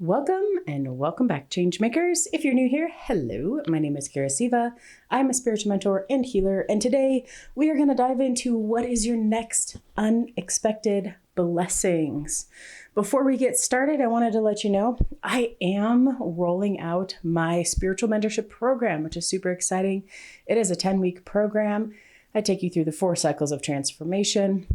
Welcome and welcome back, Changemakers. If you're new here, hello, my name is Kira Siva. I'm a spiritual mentor and healer, and today we are going to dive into what is your next unexpected blessings. Before we get started, I wanted to let you know I am rolling out my spiritual mentorship program, which is super exciting. It is a 10-week program. I take you through the 4 cycles of transformation,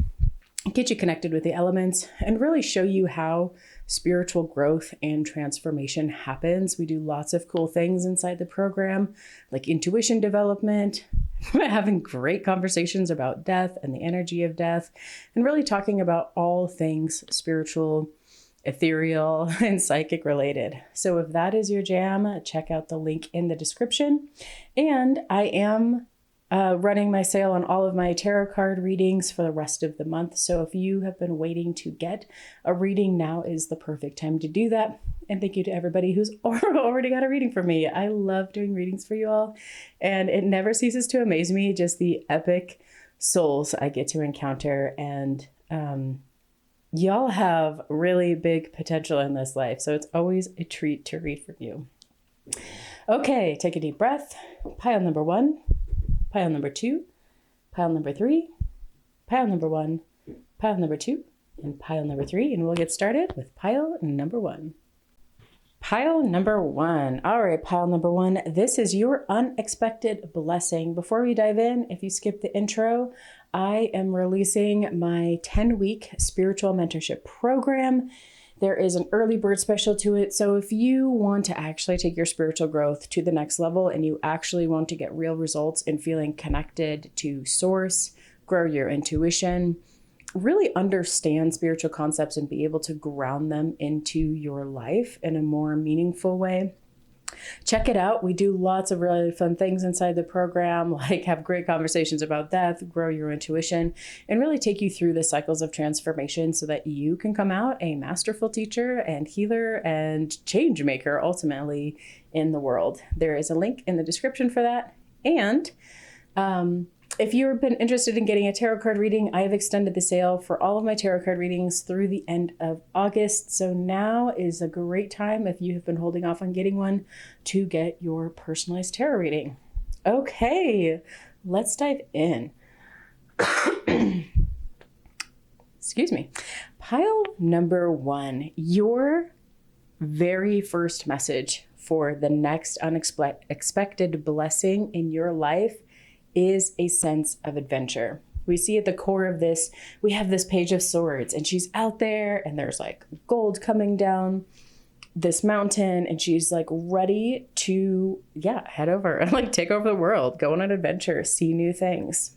get you connected with the elements, and really show you how spiritual growth and transformation happens. We do lots of cool things inside the program, like intuition development, having great conversations about death and the energy of death, and really talking about all things spiritual, ethereal, and psychic related. So if that is your jam, check out the link in the description. And I am running my sale on all of my tarot card readings for the rest of the month. So if you have been waiting to get a reading, now is the perfect time to do that. And thank you to everybody who's already got a reading from me. I love doing readings for you all. And it never ceases to amaze me, just the epic souls I get to encounter. And y'all have really big potential in this life. So it's always a treat to read from you. Okay, take a deep breath. Pile number 1. Pile number 2, pile number 3, pile number 1, pile number 2, and pile number 3. And we'll get started with pile number 1. Pile number 1. All right, pile number 1. This is your unexpected blessing. Before we dive in, if you skip the intro, I am releasing my 10-week spiritual mentorship program. There is an early bird special to it. So if you want to actually take your spiritual growth to the next level and you actually want to get real results in feeling connected to source, grow your intuition, really understand spiritual concepts and be able to ground them into your life in a more meaningful way, check it out. We do lots of really fun things inside the program, like have great conversations about death, grow your intuition, and really take you through the cycles of transformation so that you can come out a masterful teacher and healer and change maker ultimately in the world. There is a link in the description for that. And if you've been interested in getting a tarot card reading, I have extended the sale for all of my tarot card readings through the end of August. So now is a great time, if you have been holding off on getting one, to get your personalized tarot reading. Okay, let's dive in. Excuse me. Pile number 1, your very first message for the next unexpected blessing in your life is a sense of adventure. We see at the core of this, we have this Page of Swords, and she's out there and there's like gold coming down this mountain, and she's like ready to, head over and like take over the world, go on an adventure, see new things.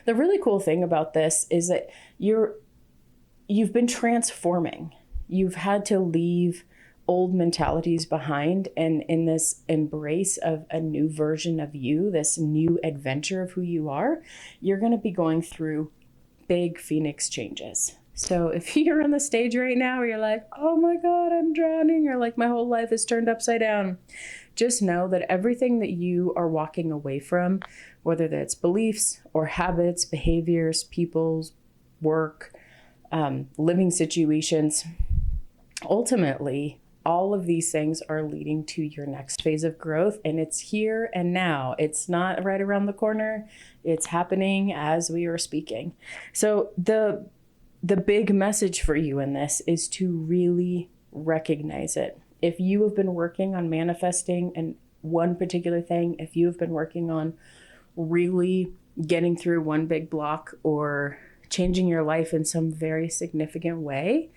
The really cool thing about this is that you've been transforming. You've had to leave old mentalities behind, and in this embrace of a new version of you, this new adventure of who you are, you're going to be going through big phoenix changes. So if you're on the stage right now where you're like, oh my God, I'm drowning, or like my whole life is turned upside down, just know that everything that you are walking away from, whether that's beliefs or habits, behaviors, people's work, living situations, ultimately, all of these things are leading to your next phase of growth, and it's here and now. It's not right around the corner. It's happening as we are speaking. So the big message for you in this is to really recognize it. If you have been working on manifesting and one particular thing, if you have been working on really getting through one big block or changing your life in some very significant way,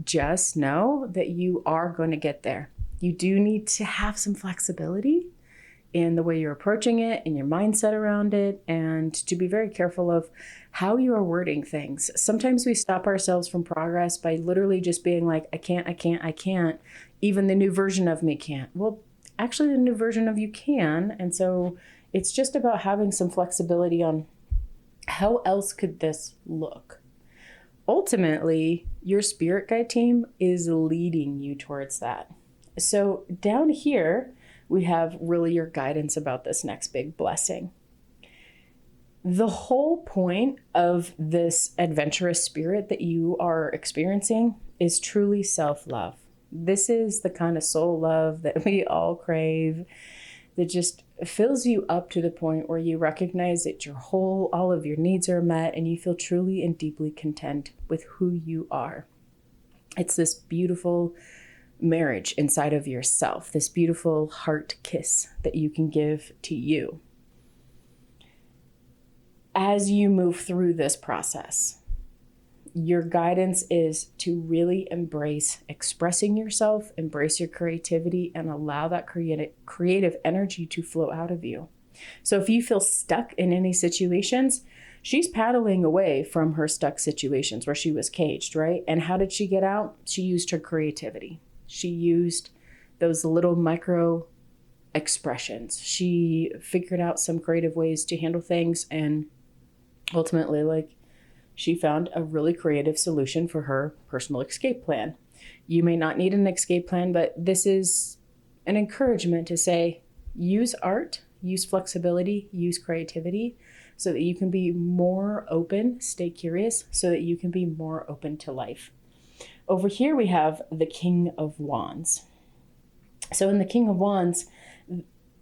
just know that you are going to get there. You do need to have some flexibility in the way you're approaching it and your mindset around it, and to be very careful of how you are wording things. Sometimes we stop ourselves from progress by literally just being like, I can't. Even the new version of me can't. Well, actually the new version of you can. And so it's just about having some flexibility on how else could this look. Ultimately, your spirit guide team is leading you towards that. So down here, we have really your guidance about this next big blessing. The whole point of this adventurous spirit that you are experiencing is truly self-love. This is the kind of soul love that we all crave, that just fills you up to the point where you recognize that you're whole, all of your needs are met, and you feel truly and deeply content with who you are. It's this beautiful marriage inside of yourself, this beautiful heart kiss that you can give to you. As you move through this process, your guidance is to really embrace expressing yourself, embrace your creativity, and allow that creative energy to flow out of you. So if you feel stuck in any situations, she's paddling away from her stuck situations where she was caged, right? And how did she get out? She used her creativity. She used those little micro expressions. She figured out some creative ways to handle things, and ultimately, she found a really creative solution for her personal escape plan. You may not need an escape plan, but this is an encouragement to say, use art, use flexibility, use creativity so that you can be more open, stay curious, so that you can be more open to life. Over here, we have the King of Wands. So in the King of Wands,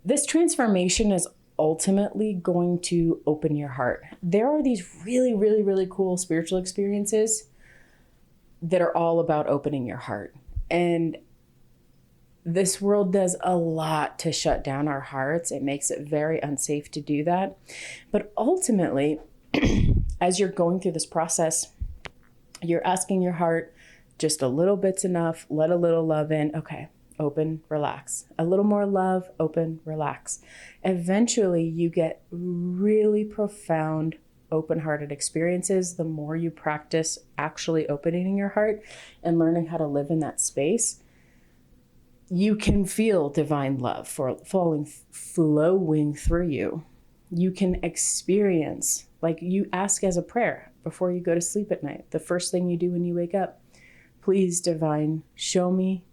this transformation is ultimately going to open your heart. There are these really, really, really cool spiritual experiences that are all about opening your heart. And this world does a lot to shut down our hearts. It makes it very unsafe to do that. But ultimately, as you're going through this process, you're asking your heart, just a little bit's enough, let a little love in. Okay. Open, relax. A little more love, open, relax. Eventually, you get really profound, open-hearted experiences the more you practice actually opening your heart and learning how to live in that space. You can feel divine love flowing through you. You can experience, like you ask as a prayer before you go to sleep at night, the first thing you do when you wake up, please, divine, show me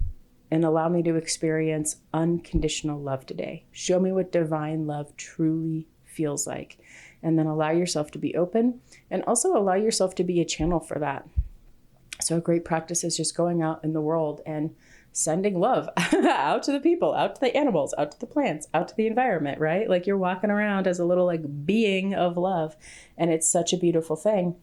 and allow me to experience unconditional love today. Show me what divine love truly feels like. And then allow yourself to be open and also allow yourself to be a channel for that. So a great practice is just going out in the world and sending love out to the people, out to the animals, out to the plants, out to the environment, right? Like you're walking around as a little being of love. And it's such a beautiful thing.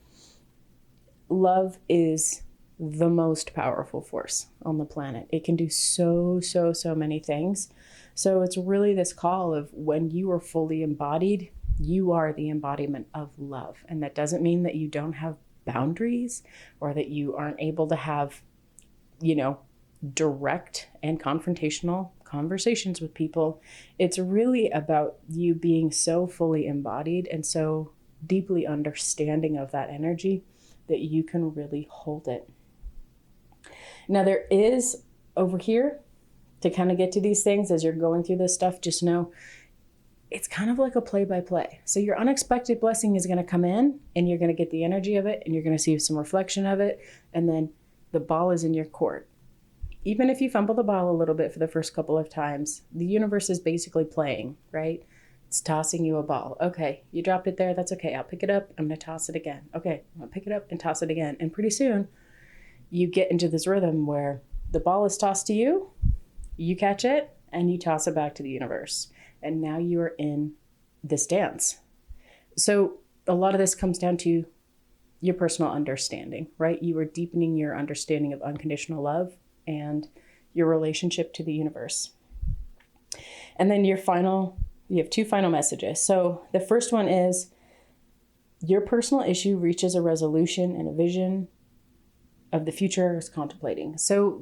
Love is the most powerful force on the planet. It can do so many things. So it's really this call of when you are fully embodied, you are the embodiment of love. And that doesn't mean that you don't have boundaries or that you aren't able to have, direct and confrontational conversations with people. It's really about you being so fully embodied and so deeply understanding of that energy that you can really hold it. Now there is over here, to kind of get to these things as you're going through this stuff, just know it's kind of like a play-by-play. So your unexpected blessing is going to come in and you're going to get the energy of it and you're going to see some reflection of it. And then the ball is in your court. Even if you fumble the ball a little bit for the first couple of times, the universe is basically playing, right? It's tossing you a ball. Okay, you dropped it there. That's okay. I'll pick it up. I'm going to toss it again. Okay, I'm going to pick it up and toss it again. And pretty soon you get into this rhythm where the ball is tossed to you, you catch it, and you toss it back to the universe. And now you are in this dance. So a lot of this comes down to your personal understanding, right? You are deepening your understanding of unconditional love and your relationship to the universe. And then you have two final messages. So the first one is your personal issue reaches a resolution and a vision of the future is contemplating. So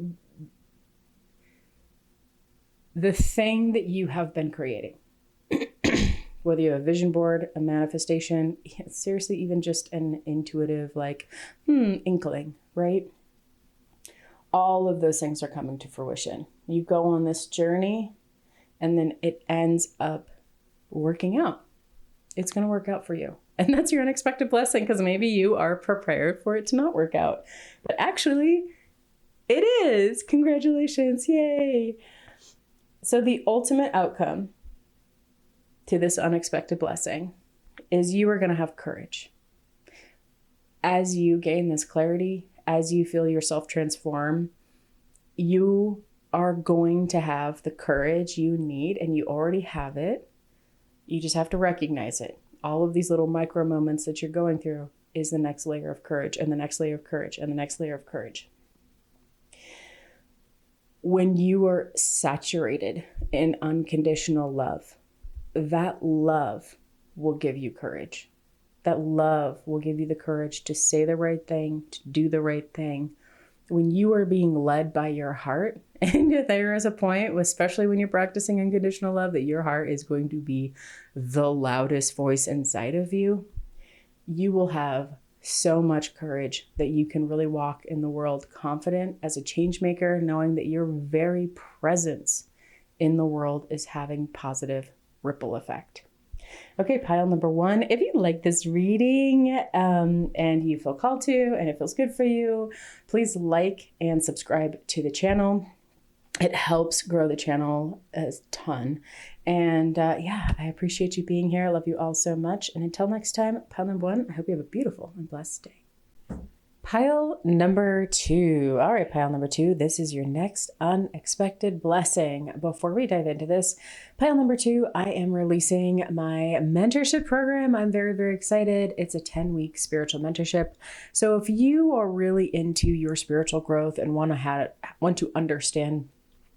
the thing that you have been creating, whether you have a vision board, a manifestation, seriously, even just an intuitive inkling, right? All of those things are coming to fruition. You go on this journey and then it ends up working out. It's going to work out for you. And that's your unexpected blessing, because maybe you are prepared for it to not work out. But actually, it is. Congratulations. Yay. So the ultimate outcome to this unexpected blessing is you are going to have courage. As you gain this clarity, as you feel yourself transform, you are going to have the courage you need, and you already have it. You just have to recognize it. All of these little micro moments that you're going through is the next layer of courage, and the next layer of courage, and the next layer of courage. When you are saturated in unconditional love, that love will give you courage. That love will give you the courage to say the right thing, to do the right thing. When you are being led by your heart, and there is a point, especially when you're practicing unconditional love, that your heart is going to be the loudest voice inside of you, you will have so much courage that you can really walk in the world confident as a change maker, knowing that your very presence in the world is having positive ripple effect. Okay, pile number 1. If you like this reading and you feel called to, and it feels good for you, please like and subscribe to the channel. It helps grow the channel a ton. And I appreciate you being here. I love you all so much. And until next time, pile number 1, I hope you have a beautiful and blessed day. Pile number 2. All right, pile number 2. This is your next unexpected blessing. Before we dive into this, pile number 2, I am releasing my mentorship program. I'm very, very excited. It's a 10-week spiritual mentorship. So if you are really into your spiritual growth and want to understand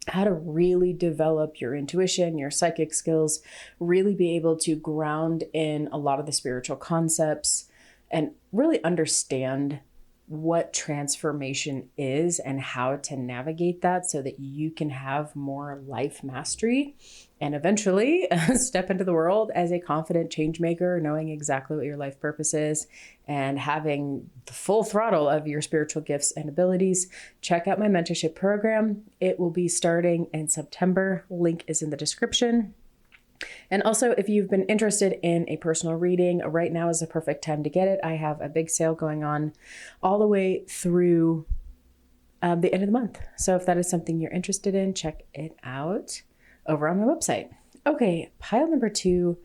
how to really develop your intuition, your psychic skills, really be able to ground in a lot of the spiritual concepts and really understand what transformation is and how to navigate that so that you can have more life mastery and eventually step into the world as a confident change maker, knowing exactly what your life purpose is and having the full throttle of your spiritual gifts and abilities. Check out my mentorship program. It will be starting in September. Link is in the description. And also, if you've been interested in a personal reading, right now is the perfect time to get it. I have a big sale going on all the way through the end of the month. So if that is something you're interested in, check it out over on my website. Okay, pile number 2.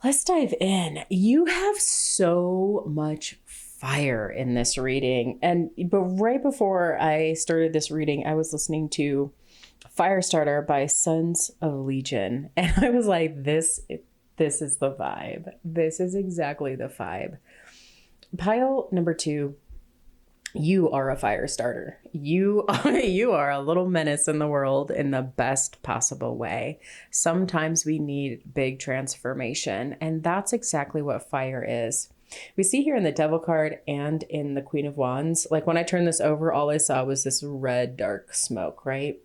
Let's dive in. You have so much fire in this reading. But right before I started this reading, I was listening to Firestarter by Sons of Legion. And I was like, this is the vibe. This is exactly the vibe. Pile number 2, you are a fire starter. You are a little menace in the world in the best possible way. Sometimes we need big transformation, and that's exactly what fire is. We see here in the Devil card and in the Queen of Wands, like when I turned this over, all I saw was this red dark smoke, right?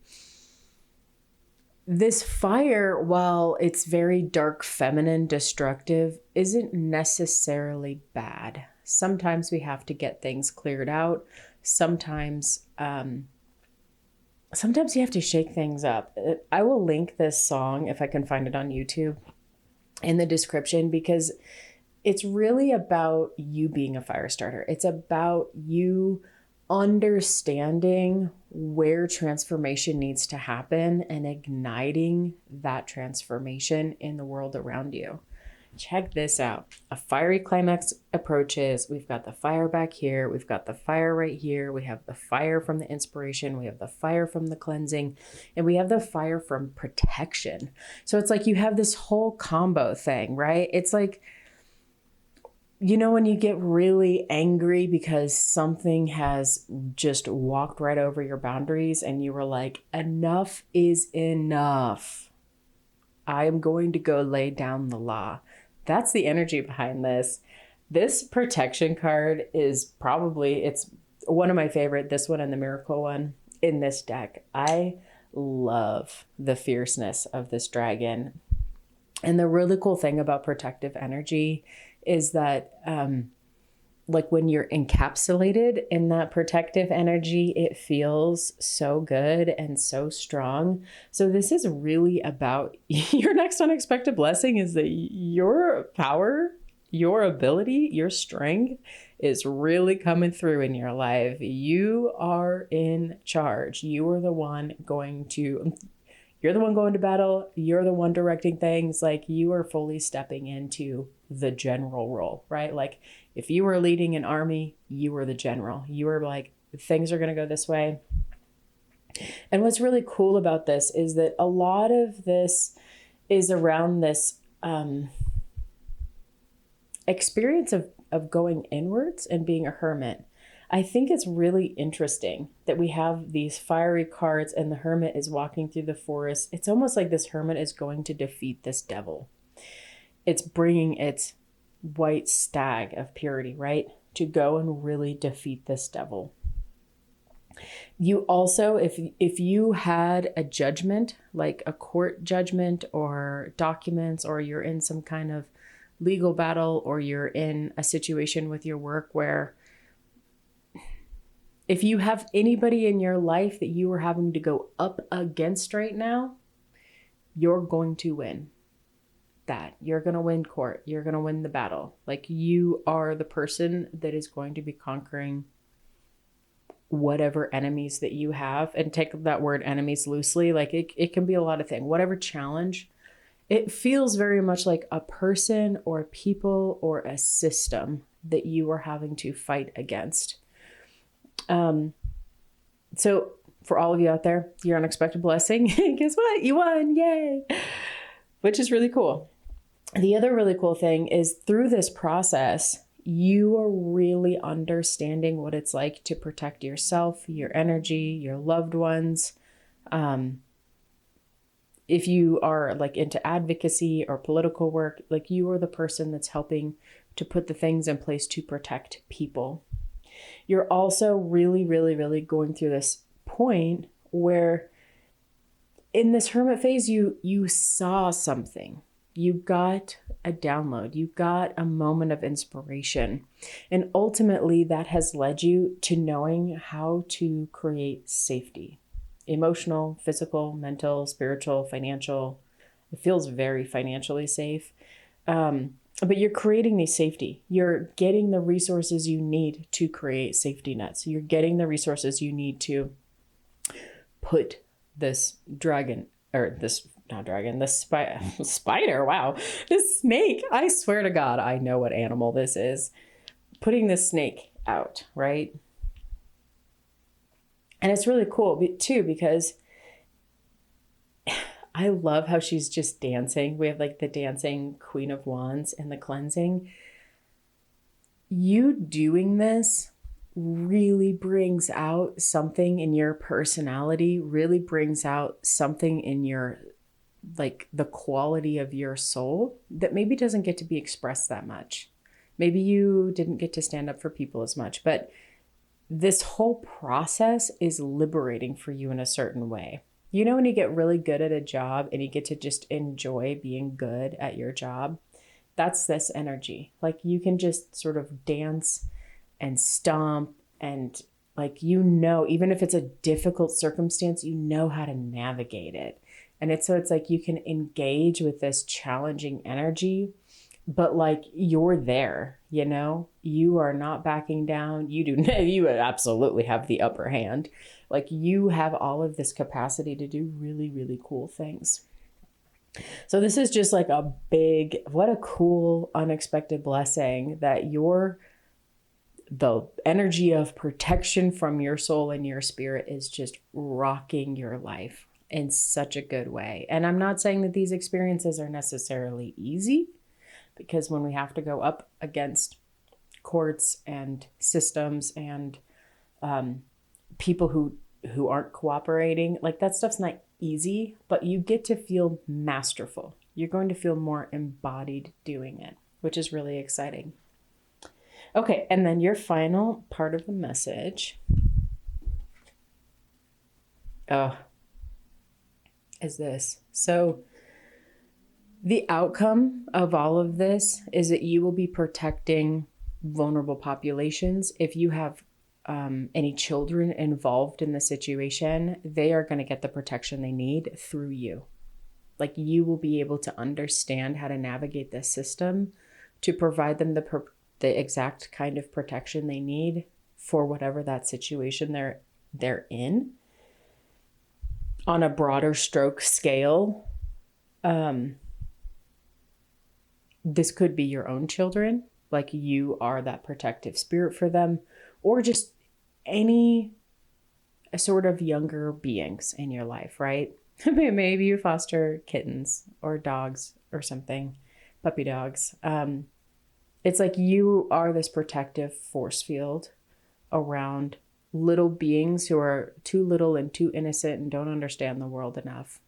This fire, while it's very dark, feminine, destructive, isn't necessarily bad. Sometimes we have to get things cleared out. Sometimes you have to shake things up. I will link this song, if I can find it on YouTube, in the description, because it's really about you being a fire starter. It's about you understanding where transformation needs to happen and igniting that transformation in the world around you. Check this out. A fiery climax approaches. We've got the fire back here. We've got the fire right here. We have the fire from the inspiration. We have the fire from the cleansing. And we have the fire from protection. So it's like you have this whole combo thing, right? It's like, you know, when you get really angry because something has just walked right over your boundaries and you were like, enough is enough. I am going to go lay down the law. That's the energy behind this. This protection card is it's one of my favorite, this one and the miracle one in this deck. I love the fierceness of this dragon. And the really cool thing about protective energy is that like when you're encapsulated in that protective energy, it feels so good and so strong. So this is really about your next unexpected blessing is that your power, your ability, your strength is really coming through in your life. You are in charge. You're the one going to battle. You're the one directing things. Like you are fully stepping into the general role, right? Like if you were leading an army, you were the general. You were like, things are going to go this way. And what's really cool about this is that a lot of this is around this experience of going inwards and being a hermit. I think it's really interesting that we have these fiery cards and the hermit is walking through the forest. It's almost like this hermit is going to defeat this devil. It's bringing its white stag of purity, right? To go and really defeat this devil. You also, if you had a judgment, like a court judgment or documents, or you're in some kind of legal battle, or you're in a situation with your work where if you have anybody in your life that you are having to go up against right now, you're going to win that. You're going to win court. You're going to win the battle. Like, you are the person that is going to be conquering whatever enemies that you have. And take that word enemies loosely. Like, it can be a lot of things. Whatever challenge, it feels very much like a person or people or a system that you are having to fight against. So for all of you out there, your unexpected blessing, guess what? You won. Yay. Which is really cool. The other really cool thing is through this process, you are really understanding what it's like to protect yourself, your energy, your loved ones. If you are like into advocacy or political work, like, you are the person that's helping to put the things in place to protect people. You're also really, really, really going through this point where in this hermit phase, you saw something. You got a download. You got a moment of inspiration. And ultimately, that has led you to knowing how to create safety. Emotional, physical, mental, spiritual, financial. It feels very financially safe. But you're creating the safety. You're getting the resources you need to create safety nets. You're getting the resources you need to put this dragon, or this, not dragon, this spider, wow, this snake, I swear to God, I know what animal this is, putting this snake out, right? And it's really cool too, because I love how she's just dancing. We have like the dancing Queen of Wands and the cleansing. You doing this really brings out something in your personality, really brings out something in your, like, the quality of your soul that maybe doesn't get to be expressed that much. Maybe you didn't get to stand up for people as much, but this whole process is liberating for you in a certain way. You know, when you get really good at a job and you get to just enjoy being good at your job, that's this energy. Like, you can just sort of dance and stomp and, like, you know, even if it's a difficult circumstance, you know how to navigate it. And it's like you can engage with this challenging energy, but like, you're there, you know, you are not backing down. You absolutely have the upper hand. Like, you have all of this capacity to do really, really cool things. So this is just like a big, what a cool, unexpected blessing that the energy of protection from your soul and your spirit is just rocking your life in such a good way. And I'm not saying that these experiences are necessarily easy, because when we have to go up against courts and systems and people who aren't cooperating, like, that stuff's not easy, but you get to feel masterful. You're going to feel more embodied doing it, which is really exciting. Okay, and then your final part of the message is this. So the outcome of all of this is that you will be protecting vulnerable populations. If you have any children involved in the situation, they are going to get the protection they need through you. Like, you will be able to understand how to navigate this system to provide them the exact kind of protection they need for whatever that situation they're in. On a broader stroke scale, this could be your own children, like, you are that protective spirit for them, or just any sort of younger beings in your life, right? Maybe you foster kittens or dogs or something, puppy dogs. It's like you are this protective force field around little beings who are too little and too innocent and don't understand the world enough.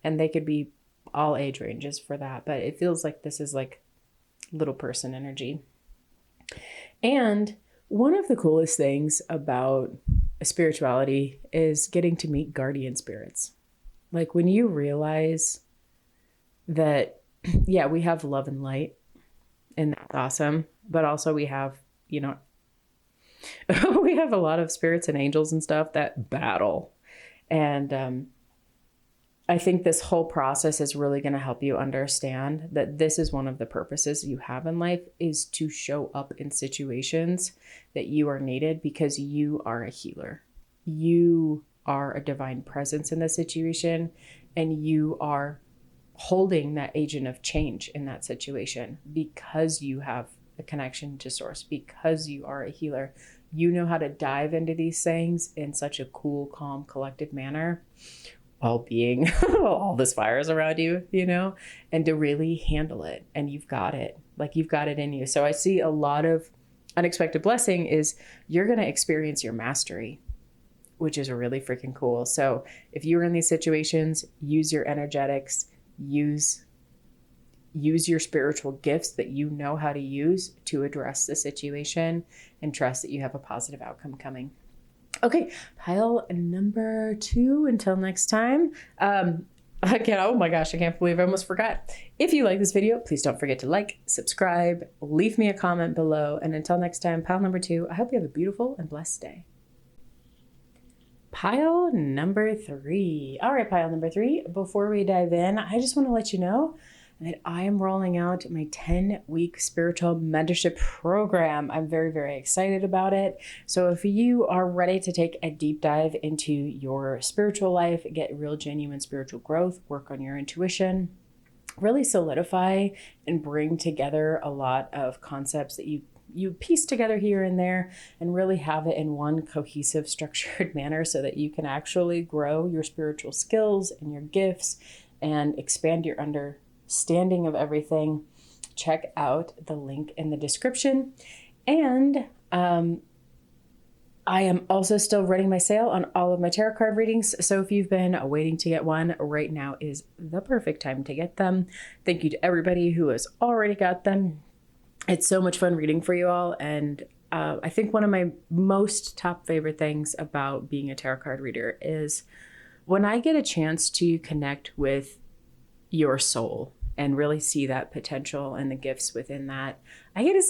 And they could be all age ranges for that, but it feels like this is like little person energy. And one of the coolest things about spirituality is getting to meet guardian spirits. Like when you realize that, yeah, we have love and light, and that's awesome. But also we have, we have a lot of spirits and angels and stuff that battle. And I think this whole process is really going to help you understand that this is one of the purposes you have in life, is to show up in situations that you are needed because you are a healer. You are a divine presence in the situation, and you are holding that agent of change in that situation because you have a connection to source, because you are a healer. You know how to dive into these things in such a cool, calm, collected manner while being all this fires around you, and to really handle it. And you've got it. Like you've got it in you. So I see a lot of unexpected blessing is you're going to experience your mastery, which is really freaking cool. So if you're in these situations, use your energetics, use your spiritual gifts that you know how to use to address the situation, and trust that you have a positive outcome coming. Okay, pile number 2. Until next time. Again, oh my gosh, I can't believe I almost forgot. If you like this video, please don't forget to like, subscribe, leave me a comment below. And until next time, pile number 2, I hope you have a beautiful and blessed day. Pile number 3. All right, pile number 3. Before we dive in, I just want to let you know that I am rolling out my 10-week spiritual mentorship program. I'm very, very excited about it. So if you are ready to take a deep dive into your spiritual life, get real genuine spiritual growth, work on your intuition, really solidify and bring together a lot of concepts that you piece together here and there, and really have it in one cohesive, structured manner so that you can actually grow your spiritual skills and your gifts and expand your understanding of everything, check out the link in the description. And I am also still running my sale on all of my tarot card readings. So if you've been waiting to get one, right now is the perfect time to get them. Thank you to everybody who has already got them. It's so much fun reading for you all. And I think one of my most top favorite things about being a tarot card reader is when I get a chance to connect with your soul and really see that potential and the gifts within that. I get to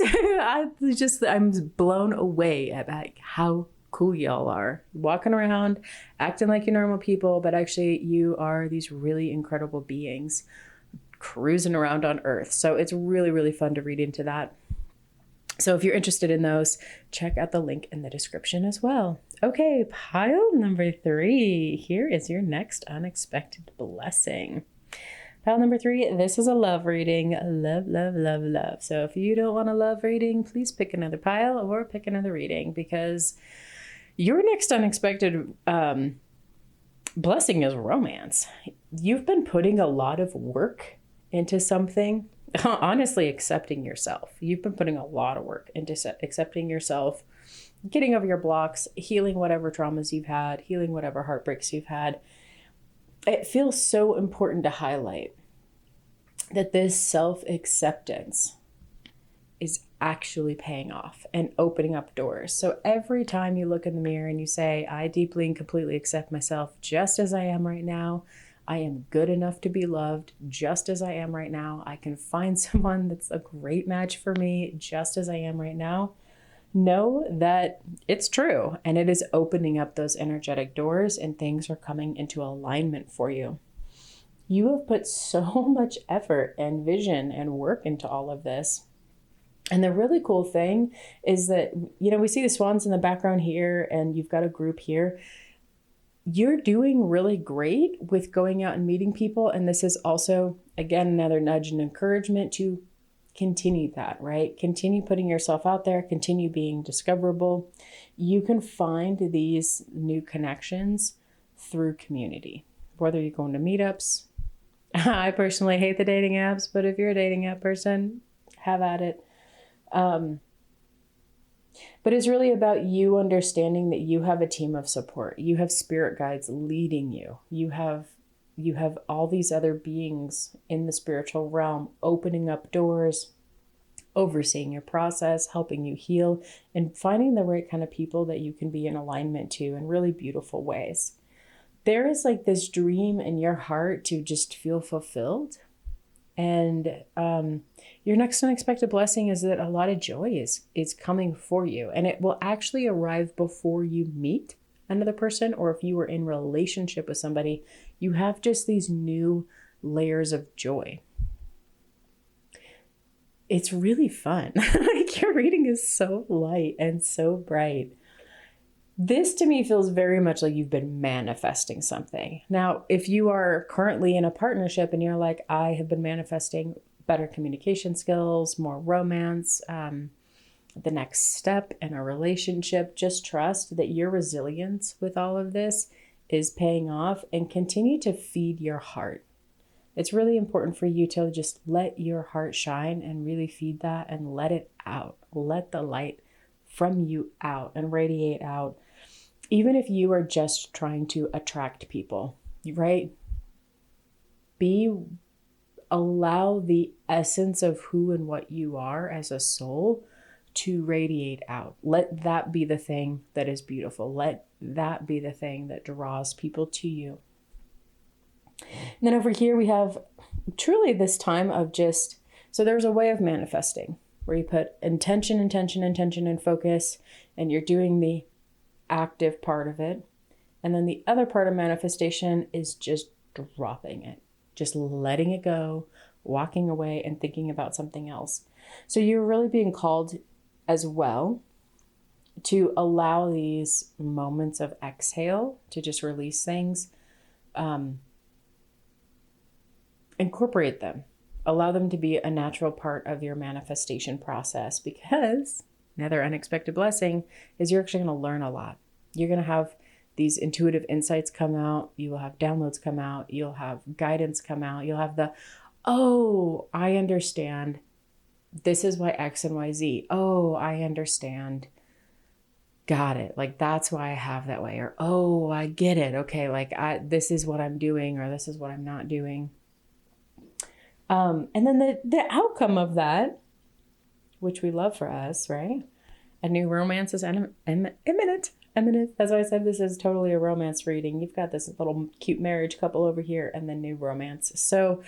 say, I'm blown away at how cool y'all are. Walking around, acting like you're normal people, but actually you are these really incredible beings cruising around on Earth. So it's really, really fun to read into that. So if you're interested in those, check out the link in the description as well. Okay, pile number 3. Here is your next unexpected blessing. Pile number 3, this is a love reading. Love, love, love, love. So if you don't want a love reading, please pick another pile or pick another reading, because your next unexpected blessing is romance. You've been putting a lot of work into something, honestly, accepting yourself. You've been putting a lot of work into accepting yourself, getting over your blocks, healing whatever traumas you've had, healing whatever heartbreaks you've had. It feels so important to highlight that this self-acceptance is actually paying off and opening up doors. So every time you look in the mirror and you say, I deeply and completely accept myself just as I am right now. I am good enough to be loved just as I am right now. I can find someone that's a great match for me just as I am right now. Know that it's true, and it is opening up those energetic doors, and things are coming into alignment for you. You have put so much effort and vision and work into all of this. And the really cool thing is that, we see the swans in the background here, and you've got a group here. You're doing really great with going out and meeting people. And this is also, again, another nudge and encouragement to continue that, right? Continue putting yourself out there, continue being discoverable. You can find these new connections through community, whether you're going to meetups. I personally hate the dating apps, but if you're a dating app person, have at it. But it's really about you understanding that you have a team of support. You have spirit guides leading you. You have all these other beings in the spiritual realm opening up doors, overseeing your process, helping you heal, and finding the right kind of people that you can be in alignment to in really beautiful ways. There is like this dream in your heart to just feel fulfilled. And your next unexpected blessing is that a lot of joy is coming for you. And it will actually arrive before you meet another person, or if you were in relationship with somebody, you have just these new layers of joy. It's really fun. Like, your reading is so light and so bright. This to me feels very much like you've been manifesting something. Now, if you are currently in a partnership and you're like, I have been manifesting better communication skills, more romance, the next step in a relationship, just trust that your resilience with all of this is paying off, and continue to feed your heart. It's really important for you to just let your heart shine and really feed that and let it out. Let the light from you out and radiate out. Even if you are just trying to attract people, right? Allow the essence of who and what you are as a soul to radiate out. Let that be the thing that is beautiful. Let that be the thing that draws people to you. And then over here we have truly this time of just, so there's a way of manifesting where you put intention, and focus, and you're doing the active part of it. And then the other part of manifestation is just dropping it, just letting it go, walking away and thinking about something else. So you're really being called as well to allow these moments of exhale to just release things, incorporate them, allow them to be a natural part of your manifestation process, because another unexpected blessing is you're actually going to learn a lot. You're going to have these intuitive insights come out. You will have downloads come out. You'll have guidance come out. You'll have oh, I understand. This is why X and Y, Z. Oh, I understand. Got it. Like, that's why I have that way. Or, oh, I get it. Okay. Like, this is what I'm doing, or this is what I'm not doing. And then the outcome of that, which we love for us, right? A new romance is imminent. That's why I said this is totally a romance reading. You've got this little cute marriage couple over here, and then new romance. So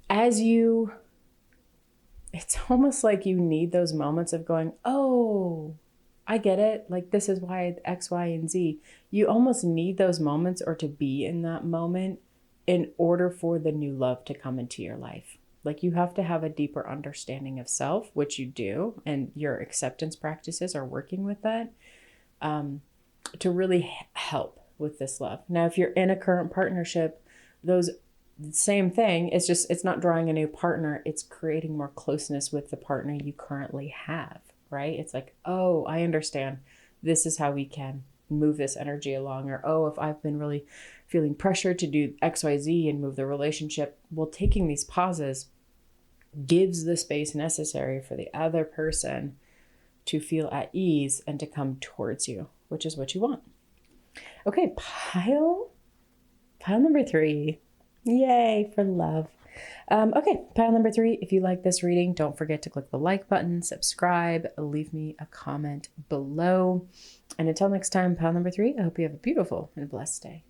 it's almost like you need those moments of going, oh, I get it. Like, this is why X, Y, and Z. You almost need those moments, or to be in that moment, in order for the new love to come into your life. Like, you have to have a deeper understanding of self, which you do, and your acceptance practices are working with that, to really help with this love. Now, if you're in a current partnership, same thing. It's not drawing a new partner. It's creating more closeness with the partner you currently have, right? It's like, oh, I understand. This is how we can move this energy along. Or, oh, if I've been really feeling pressure to do X, Y, Z and move the relationship, well, taking these pauses gives the space necessary for the other person to feel at ease and to come towards you, which is what you want. Okay, pile number 3. Yay for love. Okay, pile number 3. If you like this reading, don't forget to click the like button, subscribe, leave me a comment below. And until next time, pile number 3, I hope you have a beautiful and blessed day.